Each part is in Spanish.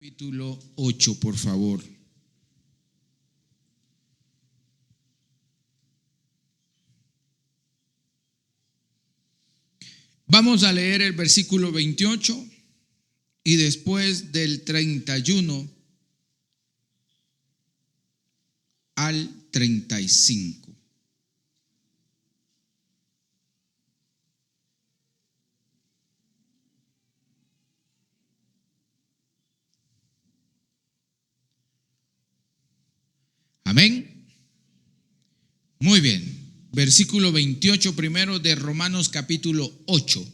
Capítulo 8, por favor. Vamos a leer el versículo 28 y después del 31 al 35. Amén. Muy bien. Versículo 28 primero de Romanos capítulo 8.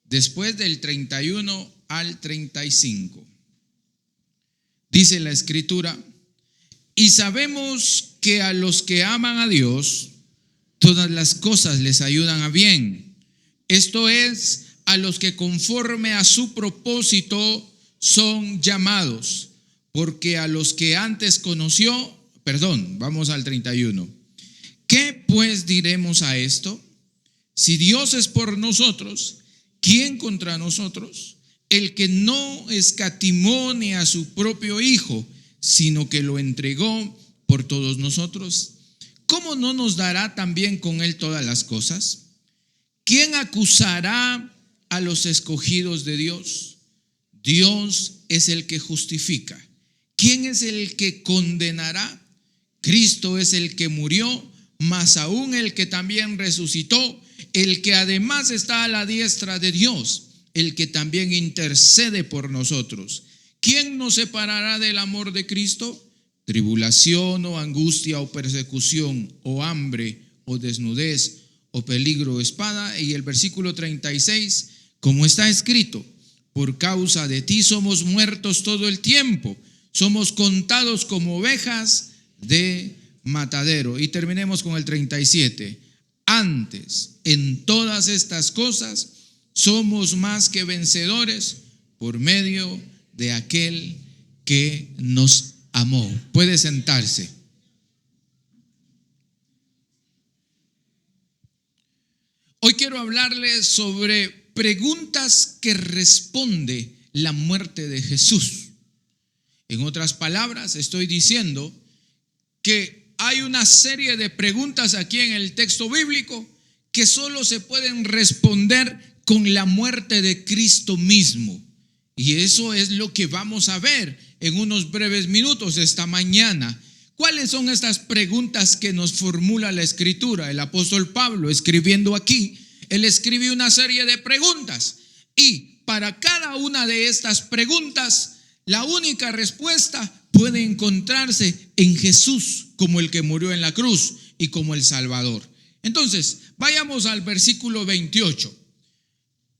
Después del 31 al 35. Dice la Escritura: y sabemos que a los que aman a Dios, todas las cosas les ayudan a bien. Esto es, a los que conforme a su propósito son llamados. Porque a los que antes conoció, vamos al 31. ¿Qué pues diremos a esto? Si Dios es por nosotros, ¿quién contra nosotros? El que no escatimó ni a su propio Hijo, sino que lo entregó por todos nosotros, ¿cómo no nos dará también con él todas las cosas? ¿Quién acusará a los escogidos de Dios? Dios es el que justifica. ¿Quién es el que condenará? Cristo es el que murió, más aún el que también resucitó, el que además está a la diestra de Dios, el que también intercede por nosotros. ¿Quién nos separará del amor de Cristo? Tribulación o angustia o persecución o hambre o desnudez o peligro o espada. Y el versículo 36, como está escrito: por causa de ti somos muertos todo el tiempo, somos contados como ovejas de matadero. Y terminemos con el 37. Antes, en todas estas cosas, somos más que vencedores por medio de aquel que nos amó. Puede sentarse. Hoy quiero hablarles sobre preguntas que responde la muerte de Jesús. En otras palabras, estoy diciendo que hay una serie de preguntas aquí en el texto bíblico que solo se pueden responder con la muerte de Cristo mismo. Y eso es lo que vamos a ver en unos breves minutos esta mañana. ¿Cuáles son estas preguntas que nos formula la Escritura? El apóstol Pablo, escribiendo aquí, él escribe una serie de preguntas. Y para cada una de estas preguntas, la única respuesta puede encontrarse en Jesús como el que murió en la cruz y como el Salvador. Entonces, vayamos al versículo 28.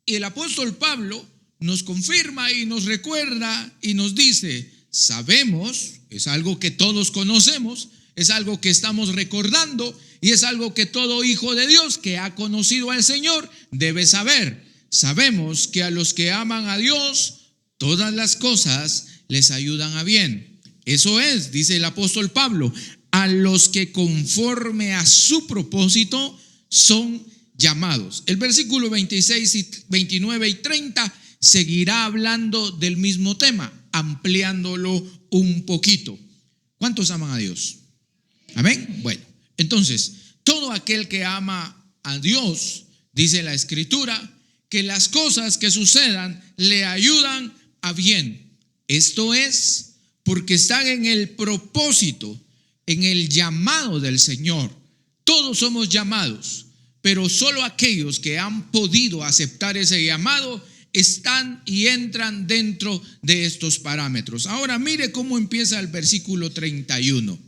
Y el apóstol Pablo nos confirma y nos recuerda y nos dice: sabemos, es algo que todos conocemos, es algo que estamos recordando y es algo que todo hijo de Dios que ha conocido al Señor debe saber. Sabemos que a los que aman a Dios, todas las cosas les ayudan a bien. Eso es, dice el apóstol Pablo, a los que conforme a su propósito son llamados. El versículo 26, 29 y 30 seguirá hablando del mismo tema, ampliándolo un poquito. ¿Cuántos aman a Dios? Amén. Bueno, entonces, todo aquel que ama a Dios, dice la Escritura, que las cosas que sucedan le ayudan a bien. Esto es porque están en el propósito, en el llamado del Señor. Todos somos llamados, pero solo aquellos que han podido aceptar ese llamado están y entran dentro de estos parámetros. Ahora mire cómo empieza el versículo 31.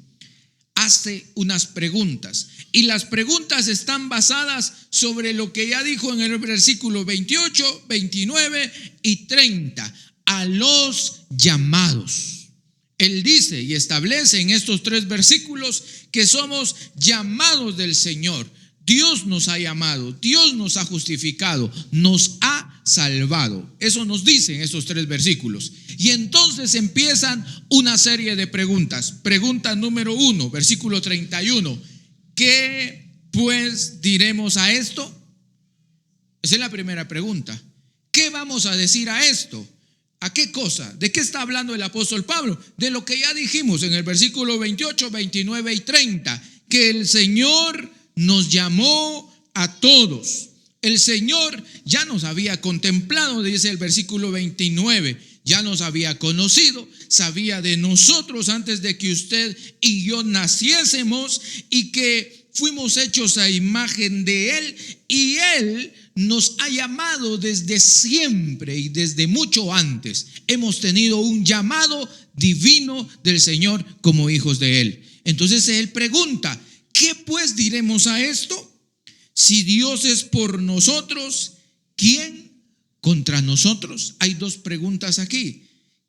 Hace unas preguntas y las preguntas están basadas sobre lo que ya dijo en el versículo 28, 29 y 30. A los llamados. Él dice y establece en estos tres versículos que somos llamados del Señor. Dios nos ha llamado, Dios nos ha justificado, nos ha salvado. Eso nos dicen estos tres versículos. Y entonces empiezan una serie de preguntas. Pregunta número 1, versículo 31. ¿Qué pues diremos a esto? Esa es la primera pregunta. ¿Qué vamos a decir a esto? ¿A qué cosa? ¿De qué está hablando el apóstol Pablo? De lo que ya dijimos en el versículo 28, 29 y 30, que el Señor nos llamó a todos. El Señor ya nos había contemplado, dice el versículo 29, ya nos había conocido, sabía de nosotros antes de que usted y yo naciésemos y que fuimos hechos a imagen de Él, y Él nos ha llamado desde siempre y desde mucho antes. Hemos tenido un llamado divino del Señor como hijos de Él. Entonces Él pregunta, ¿qué pues diremos a esto? Si Dios es por nosotros, ¿quién contra nosotros? Hay dos preguntas aquí.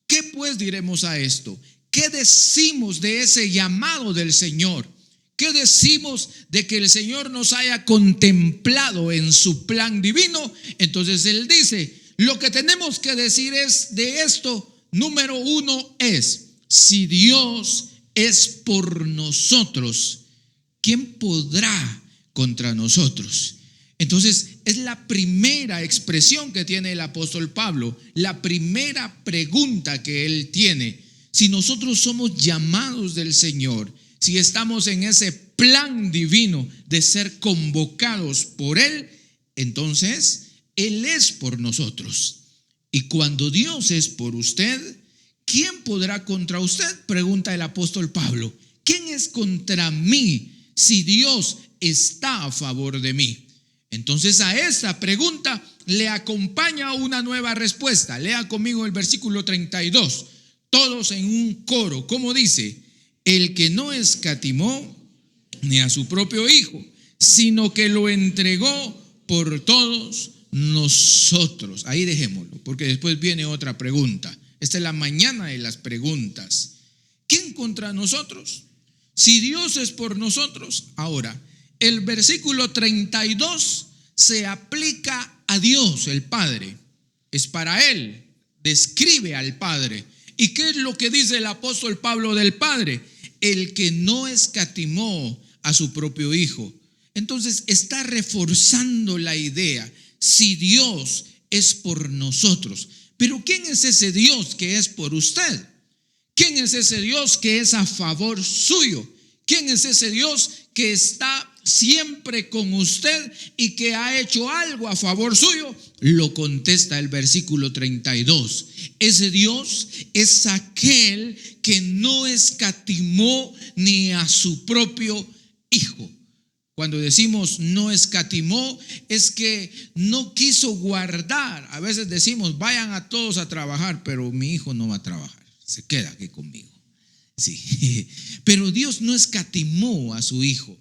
¿Qué pues diremos a esto? ¿Qué decimos de ese llamado del Señor? ¿Qué decimos de que el Señor nos haya contemplado en su plan divino? Entonces Él dice, lo que tenemos que decir es de esto, número uno es, si Dios es por nosotros, ¿quién podrá contra nosotros? Entonces es la primera expresión que tiene el apóstol Pablo, la primera pregunta que él tiene. Si nosotros somos llamados del Señor, si estamos en ese plan divino de ser convocados por Él, entonces Él es por nosotros. Y cuando Dios es por usted, ¿quién podrá contra usted? Pregunta el apóstol Pablo. ¿Quién es contra mí si Dios está a favor de mí? Entonces a esa pregunta le acompaña una nueva respuesta. Lea conmigo el versículo 32, todos en un coro. ¿Cómo dice? El que no escatimó ni a su propio Hijo, sino que lo entregó por todos nosotros. Ahí dejémoslo, porque después viene otra pregunta. Esta es la mañana de las preguntas. ¿Quién contra nosotros? Si Dios es por nosotros. Ahora, el versículo 32 se aplica a Dios, el Padre. Es para Él, describe al Padre. ¿Y qué es lo que dice el apóstol Pablo del Padre? El que no escatimó a su propio Hijo. Entonces está reforzando la idea, si Dios es por nosotros. Pero ¿quién es ese Dios que es por usted? ¿Quién es ese Dios que es a favor suyo? ¿Quién es ese Dios que está siempre con usted y que ha hecho algo a favor suyo? Lo contesta el versículo 32. Ese Dios es aquel que no escatimó ni a su propio Hijo. Cuando decimos no escatimó, es que no quiso guardar. A veces decimos, vayan a todos a trabajar, pero mi hijo no va a trabajar, se queda aquí conmigo. Sí, pero Dios no escatimó a su Hijo.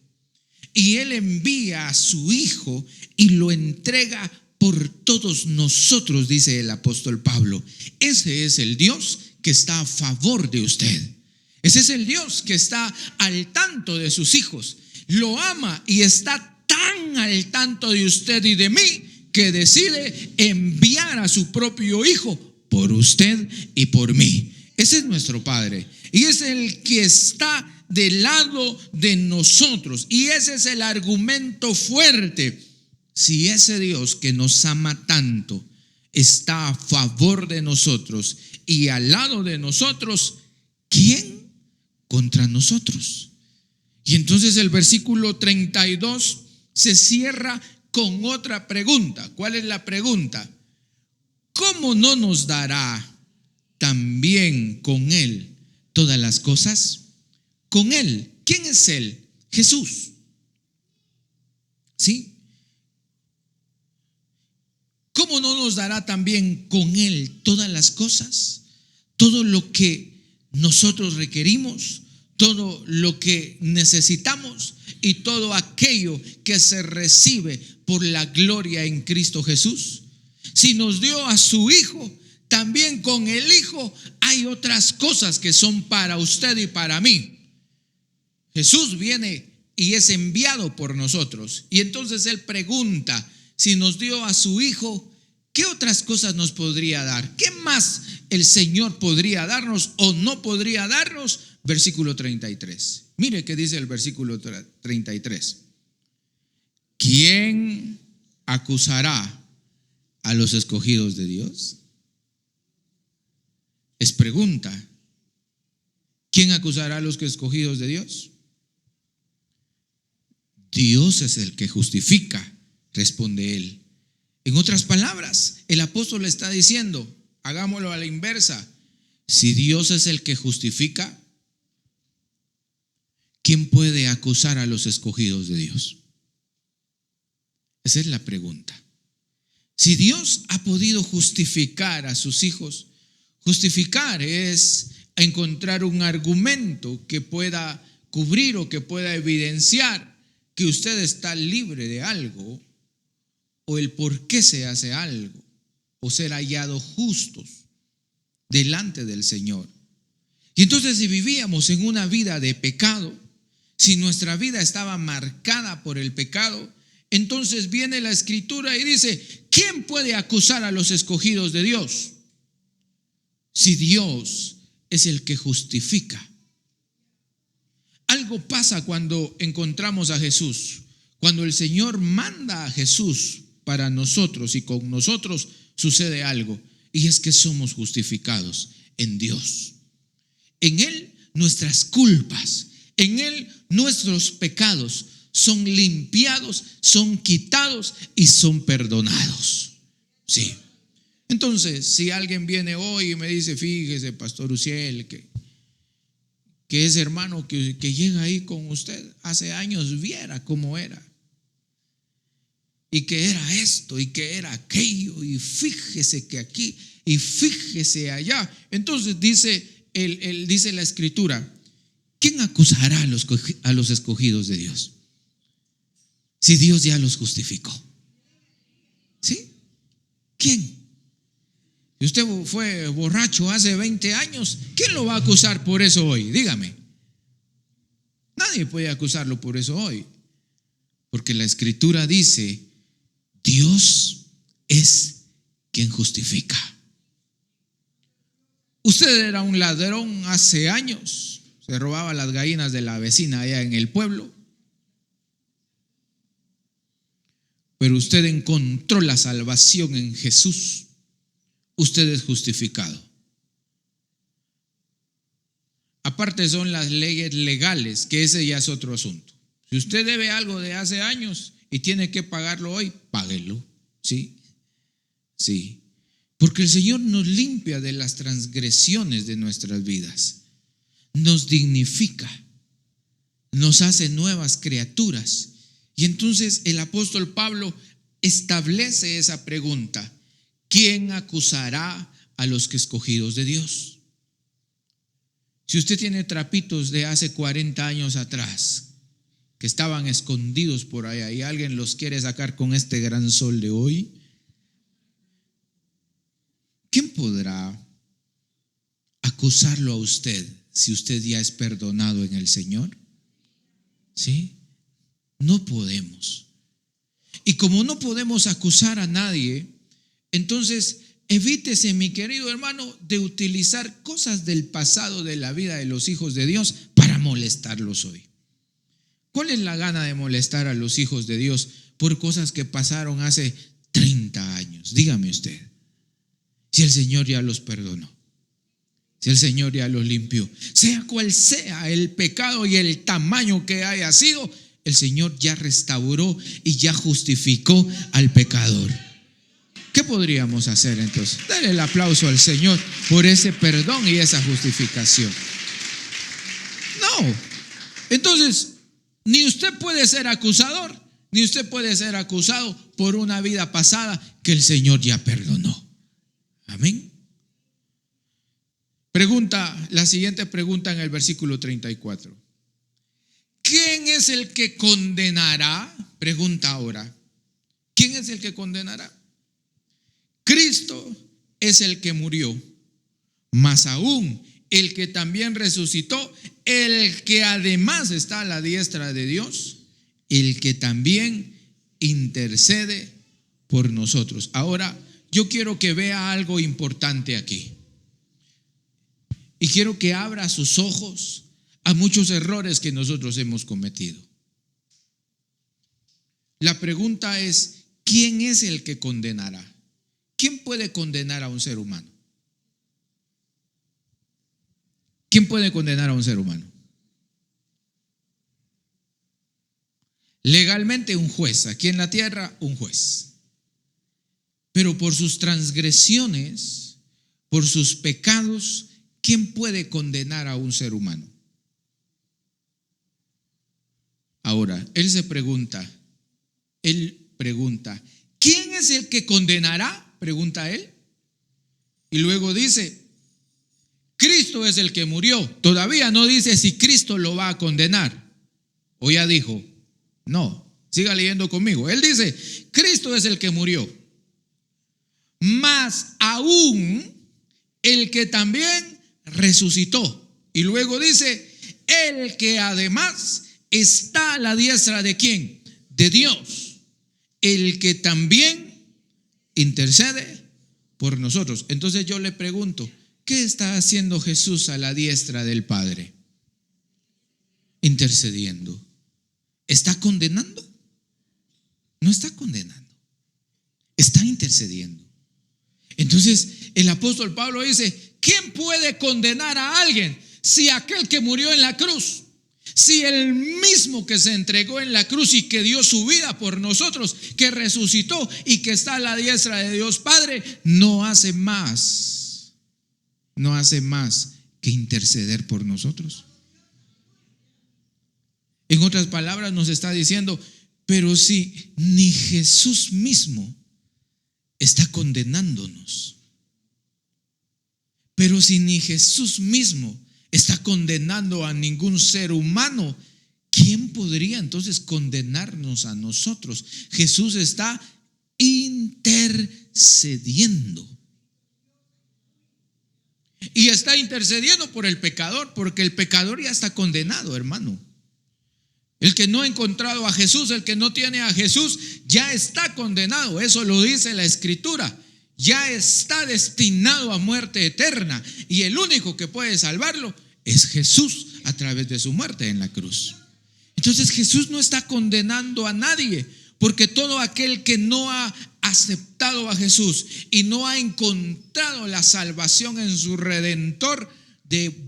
Y Él envía a su Hijo y lo entrega por todos nosotros, dice el apóstol Pablo. Ese es el Dios que está a favor de usted. Ese es el Dios que está al tanto de sus hijos. Lo ama y está tan al tanto de usted y de mí que decide enviar a su propio Hijo por usted y por mí. Ese es nuestro Padre y es el que está del lado de nosotros, y ese es el argumento fuerte. Si ese Dios que nos ama tanto está a favor de nosotros y al lado de nosotros, ¿quién contra nosotros? Y entonces el versículo 32 se cierra con otra pregunta. ¿Cuál es la pregunta? ¿Cómo no nos dará también con Él todas las cosas? Con Él. ¿Quién es Él? Jesús. ¿Sí? ¿Cómo no nos dará también con Él todas las cosas? Todo lo que nosotros requerimos, todo lo que necesitamos y todo aquello que se recibe por la gloria en Cristo Jesús. Si nos dio a su Hijo, también con el Hijo hay otras cosas que son para usted y para mí. Jesús viene y es enviado por nosotros. Y entonces Él pregunta, si nos dio a su Hijo, ¿qué otras cosas nos podría dar? ¿Qué más el Señor podría darnos o no podría darnos? Versículo 33. Mire qué dice el versículo 33. ¿Quién acusará a los escogidos de Dios? Es pregunta. ¿Quién acusará a los escogidos de Dios? Dios es el que justifica, responde él. En otras palabras, el apóstol le está diciendo, hagámoslo a la inversa. Si Dios es el que justifica, ¿quién puede acusar a los escogidos de Dios? Esa es la pregunta. Si Dios ha podido justificar a sus hijos, justificar es encontrar un argumento que pueda cubrir o que pueda evidenciar que usted está libre de algo, o el por qué se hace algo, o ser hallados justos delante del Señor. Y entonces, si vivíamos en una vida de pecado, si nuestra vida estaba marcada por el pecado, entonces viene la Escritura y dice, ¿quién puede acusar a los escogidos de Dios? Si Dios es el que justifica. Algo pasa cuando encontramos a Jesús, cuando el Señor manda a Jesús para nosotros y con nosotros sucede algo, y es que somos justificados en Dios. En Él nuestras culpas, en Él nuestros pecados son limpiados, son quitados y son perdonados. Sí. Entonces, si alguien viene hoy y me dice, fíjese, Pastor Uciel, que ese hermano que llega ahí con usted hace años viera cómo era, y que era esto y que era aquello, y fíjese que aquí y fíjese allá. Entonces dice la Escritura, ¿quién acusará a los escogidos de Dios? Si Dios ya los justificó. ¿Sí? ¿Quién? Si usted fue borracho hace 20 años, ¿quién lo va a acusar por eso hoy? Dígame. Nadie puede acusarlo por eso hoy, porque la Escritura dice, Dios es quien justifica. Usted era un ladrón hace años, se robaba las gallinas de la vecina allá en el pueblo, pero usted encontró la salvación en Jesús. Usted es justificado. Aparte son las leyes legales, que ese ya es otro asunto. Si usted debe algo de hace años y tiene que pagarlo hoy, páguelo. ¿Sí? Sí. Porque el Señor nos limpia de las transgresiones de nuestras vidas, nos dignifica, nos hace nuevas criaturas. Y entonces el apóstol Pablo establece esa pregunta: ¿quién acusará a los escogidos de Dios? Si usted tiene trapitos de hace 40 años atrás que estaban escondidos por allá y alguien los quiere sacar con este gran sol de hoy, ¿quién podrá acusarlo a usted si usted ya es perdonado en el Señor? ¿Sí? No podemos. Y como no podemos acusar a nadie, entonces evítese, mi querido hermano, de utilizar cosas del pasado de la vida de los hijos de Dios para molestarlos hoy. ¿Cuál es la gana de molestar a los hijos de Dios por cosas que pasaron hace 30 años? Dígame usted. Si el Señor ya los perdonó, si el Señor ya los limpió, sea cual sea el pecado y el tamaño que haya sido, el Señor ya restauró y ya justificó al pecador. ¿Qué podríamos hacer entonces? Dale el aplauso al Señor por ese perdón y esa justificación. No. Entonces, ni usted puede ser acusador, ni usted puede ser acusado por una vida pasada que el Señor ya perdonó. Amén. La siguiente pregunta en el versículo 34. ¿Quién es el que condenará? Pregunta ahora. ¿Quién es el que condenará? Cristo es el que murió, más aún el que también resucitó, el que además está a la diestra de Dios, el que también intercede por nosotros. Ahora, yo quiero que vea algo importante aquí. Y quiero que abra sus ojos a muchos errores que nosotros hemos cometido. La pregunta es, ¿quién es el que condenará? ¿Quién puede condenar a un ser humano? ¿Quién puede condenar a un ser humano? Legalmente un juez, aquí en la tierra un juez. Pero por sus transgresiones, por sus pecados, ¿quién puede condenar a un ser humano? Ahora, él pregunta, ¿quién es el que condenará? Pregunta él. Y luego dice, Cristo es el que murió. Todavía no dice si Cristo lo va a condenar. O ya dijo, no, siga leyendo conmigo. Él dice, Cristo es el que murió. Más aún el que también resucitó. Y luego dice, el que además está a la diestra ¿de quién? De Dios. El que también intercede por nosotros. Entonces yo le pregunto, ¿qué está haciendo Jesús a la diestra del Padre? Intercediendo. ¿Está condenando? No está condenando. Está intercediendo. Entonces el apóstol Pablo dice, ¿quién puede condenar a alguien si aquel que murió en la cruz, si el mismo que se entregó en la cruz y que dio su vida por nosotros, que resucitó y que está a la diestra de Dios Padre, no hace más que interceder por nosotros? En otras palabras nos está diciendo, pero si ni Jesús mismo está condenándonos, pero si ni Jesús mismo está condenando a ningún ser humano, ¿quién podría entonces condenarnos a nosotros? Jesús está intercediendo. Y está intercediendo por el pecador, porque el pecador ya está condenado, hermano. El que no ha encontrado a Jesús, el que no tiene a Jesús, ya está condenado. Eso lo dice la Escritura. Ya está destinado a muerte eterna. Y el único que puede salvarlo es Jesús a través de su muerte en la cruz. Entonces Jesús no está condenando a nadie, porque todo aquel que no ha aceptado a Jesús y no ha encontrado la salvación en su Redentor,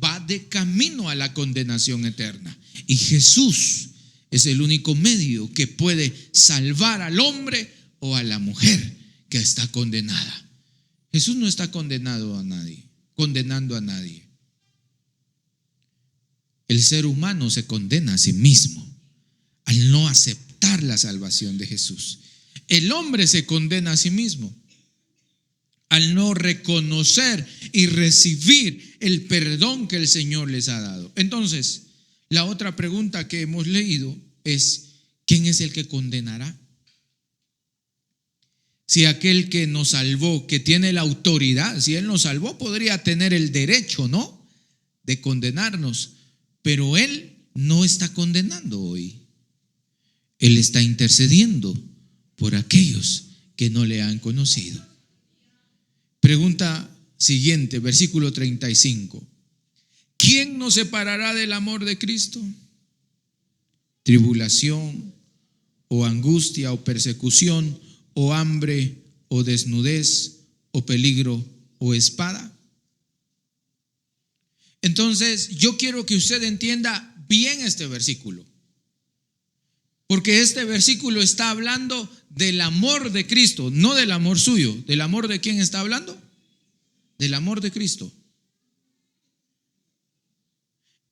va de camino a la condenación eterna. Y Jesús es el único medio que puede salvar al hombre o a la mujer que está condenada. Jesús no está condenando a nadie. El ser humano se condena a sí mismo al no aceptar la salvación de Jesús. El hombre se condena a sí mismo al no reconocer y recibir el perdón que el Señor les ha dado. Entonces, la otra pregunta que hemos leído es, ¿quién es el que condenará? Si aquel que nos salvó, que tiene la autoridad, si Él nos salvó, podría tener el derecho, ¿no?, de condenarnos, pero Él no está condenando hoy. Él está intercediendo por aquellos que no le han conocido. Pregunta siguiente, versículo 35. ¿Quién nos separará del amor de Cristo? ¿Tribulación, o angustia, o persecución, o hambre, o desnudez, o peligro, o espada? Entonces, yo quiero que usted entienda bien este versículo, porque este versículo está hablando del amor de Cristo, no del amor suyo. ¿Del amor de quién está hablando? Del amor de Cristo.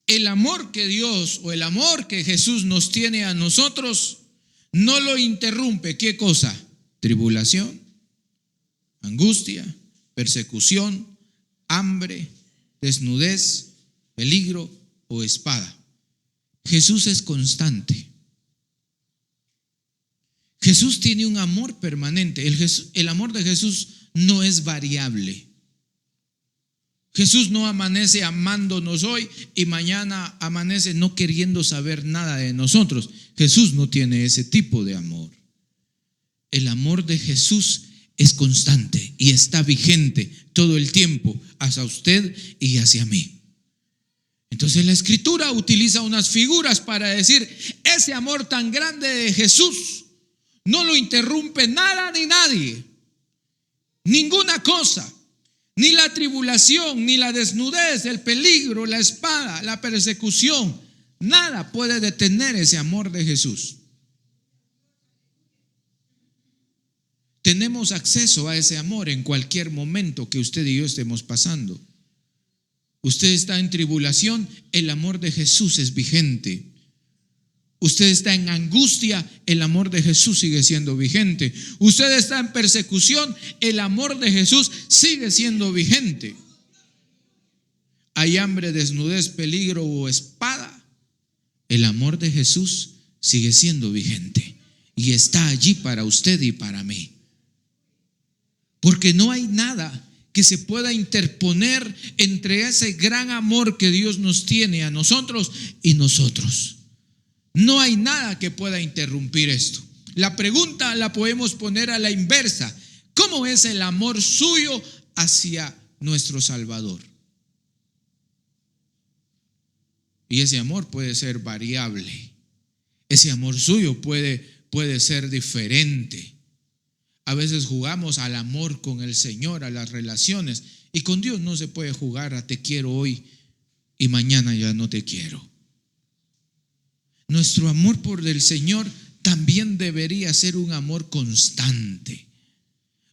El amor que Dios, o el amor que Jesús nos tiene a nosotros, no lo interrumpe. ¿Qué cosa? Tribulación, angustia, persecución, hambre, desnudez, peligro o espada. Jesús es constante. Jesús tiene un amor permanente. El amor de Jesús no es variable. Jesús no amanece amándonos hoy y mañana amanece no queriendo saber nada de nosotros. Jesús no tiene ese tipo de amor. El amor de Jesús es constante y está vigente todo el tiempo hacia usted y hacia mí. Entonces la Escritura utiliza unas figuras para decir, ese amor tan grande de Jesús no lo interrumpe nada ni nadie, ninguna cosa, Ni la tribulación, ni la desnudez, el peligro, la espada, la persecución, nada puede detener ese amor de Jesús. Tenemos acceso a ese amor en cualquier momento que usted y yo estemos pasando. Usted está en tribulación, el amor de Jesús es vigente. Usted está en angustia, el amor de Jesús sigue siendo vigente. Usted está en persecución, el amor de Jesús sigue siendo vigente. Hay hambre, desnudez, peligro o espada, el amor de Jesús sigue siendo vigente y está allí para usted y para mí. Porque no hay nada que se pueda interponer entre ese gran amor que Dios nos tiene a nosotros y nosotros. No hay nada que pueda interrumpir esto. La pregunta la podemos poner a la inversa. ¿Cómo es el amor suyo hacia nuestro Salvador? Y ese amor puede ser variable. Ese amor suyo puede ser diferente. A veces jugamos al amor con el Señor, a las relaciones, y con Dios no se puede jugar a te quiero hoy y mañana ya no te quiero. Nuestro amor por el Señor también debería ser un amor constante,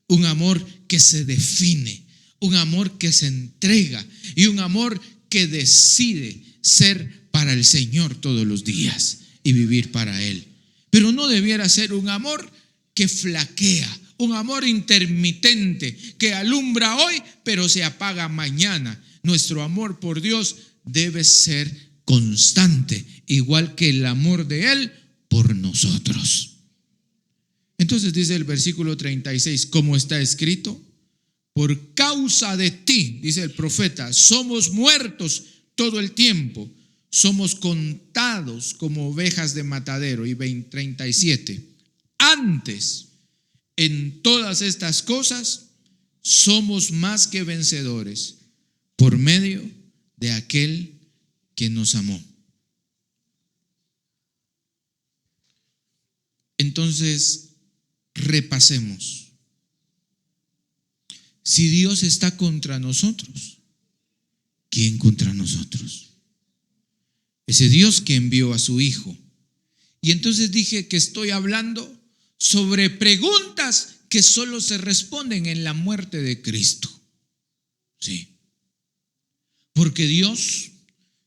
un amor que se define, un amor que se entrega y un amor que decide ser para el Señor todos los días y vivir para Él. Pero no debiera ser un amor que flaquea, un amor intermitente que alumbra hoy pero se apaga mañana. Nuestro amor por Dios debe ser constante, igual que el amor de Él por nosotros. Entonces dice el versículo 36, como está escrito, por causa de ti, dice el profeta, somos muertos todo el tiempo, somos contados como ovejas de matadero. Y 37, antes, en todas estas cosas, somos más que vencedores por medio de aquel que nos amó. Entonces, repasemos. Si Dios está contra nosotros, ¿quién contra nosotros? Ese Dios que envió a su Hijo. Y entonces dije que estoy hablando sobre preguntas que solo se responden en la muerte de Cristo. Sí. Porque Dios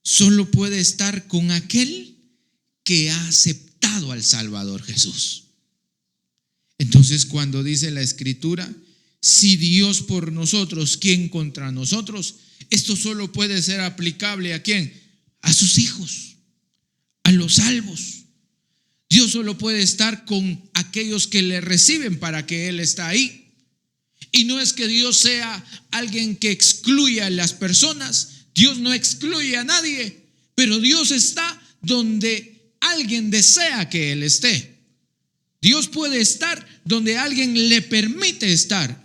solo puede estar con aquel que ha aceptado al Salvador Jesús. Entonces, cuando dice la Escritura, si Dios por nosotros, ¿quién contra nosotros? Esto solo puede ser aplicable ¿a quién? A sus hijos, a los salvos. Dios solo puede estar con aquellos que le reciben para que Él está ahí. Y no es que Dios sea alguien que excluya a las personas. Dios no excluye a nadie, pero Dios está donde alguien desea que Él esté. Dios puede estar donde alguien le permite estar,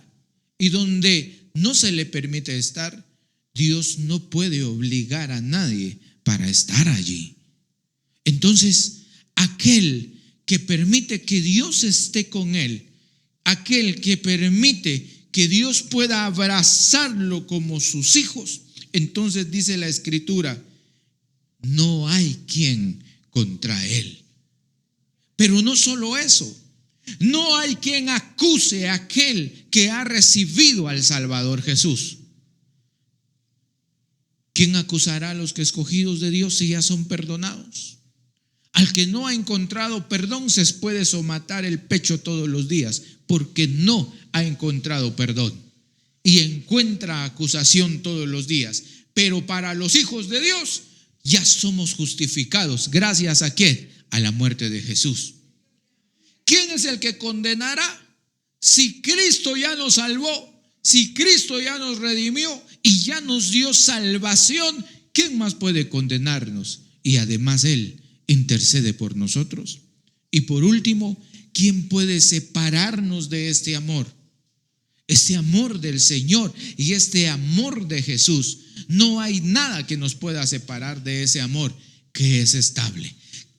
y donde no se le permite estar, Dios no puede obligar a nadie para estar allí. Entonces, aquel que permite que Dios esté con él, aquel que permite que Dios pueda abrazarlo como sus hijos, entonces dice la Escritura, no hay quien contra él. Pero no solo eso, no hay quien acuse a aquel que ha recibido al Salvador Jesús. ¿Quién acusará a los que escogidos de Dios si ya son perdonados? Al que no ha encontrado perdón se puede somatar el pecho todos los días, porque no ha encontrado perdón y encuentra acusación todos los días. Pero para los hijos de Dios ya somos justificados. ¿Gracias a quién? A la muerte de Jesús. ¿Quién es el que condenará? Si Cristo ya nos salvó, si Cristo ya nos redimió y ya nos dio salvación, ¿quién más puede condenarnos? Y además Él intercede por nosotros. Y por último, ¿quién puede separarnos de este amor? Este amor del Señor y este amor de Jesús. No hay nada que nos pueda separar de ese amor que es estable.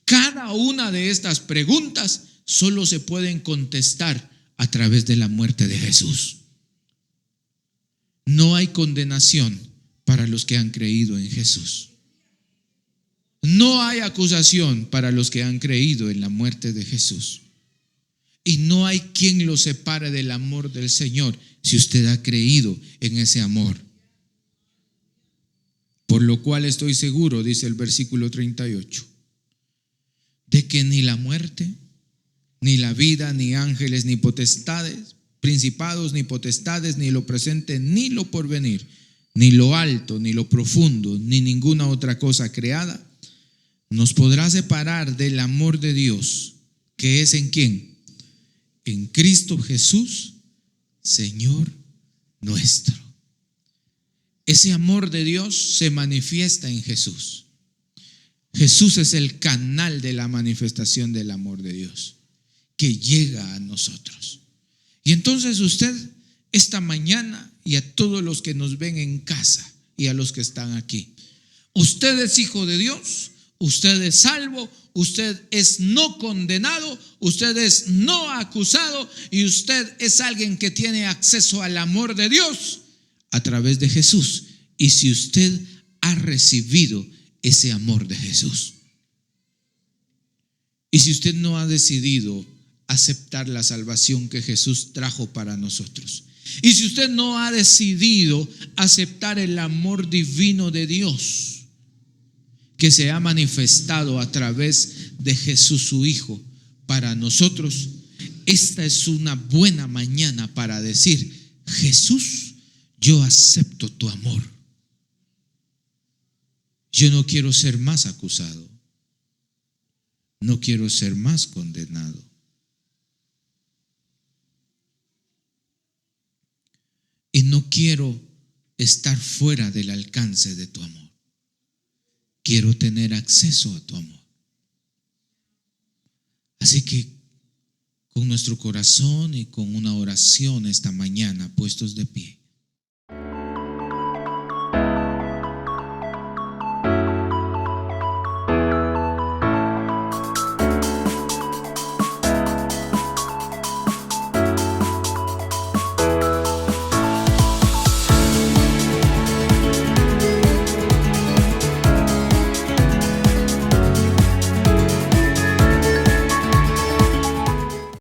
Cada una de estas preguntas solo se pueden contestar a través de la muerte de Jesús. no hay condenación para los que han creído en Jesús. No hay acusación para los que han creído en la muerte de Jesús. Y no hay quien lo separe del amor del Señor si usted ha creído en ese amor. Por lo cual estoy seguro, dice el versículo 38, de que ni la muerte, ni la vida, ni ángeles, ni potestades, principados, ni potestades, ni lo presente, ni lo porvenir, ni lo alto, ni lo profundo, ni ninguna otra cosa creada, nos podrá separar del amor de Dios, que es ¿en quién? En Cristo Jesús, Señor nuestro. Ese amor de Dios se manifiesta en Jesús. Jesús es el canal de la manifestación del amor de Dios que llega a nosotros. Y entonces usted esta mañana, y a todos los que nos ven en casa y a los que están aquí, usted es hijo de Dios, usted es salvo, usted es no condenado, usted es no acusado, y usted es alguien que tiene acceso al amor de Dios a través de Jesús. Y si usted ha recibido ese amor de Jesús, y si usted no ha decidido aceptar la salvación que Jesús trajo para nosotros, y si usted no ha decidido aceptar el amor divino de Dios que se ha manifestado a través de Jesús su Hijo para nosotros, esta es una buena mañana para decir: Jesús, yo acepto tu amor. Yo no quiero ser más acusado, no quiero ser más condenado. Y no quiero estar fuera del alcance de tu amor. Quiero tener acceso a tu amor. Así que con nuestro corazón y con una oración esta mañana, puestos de pie,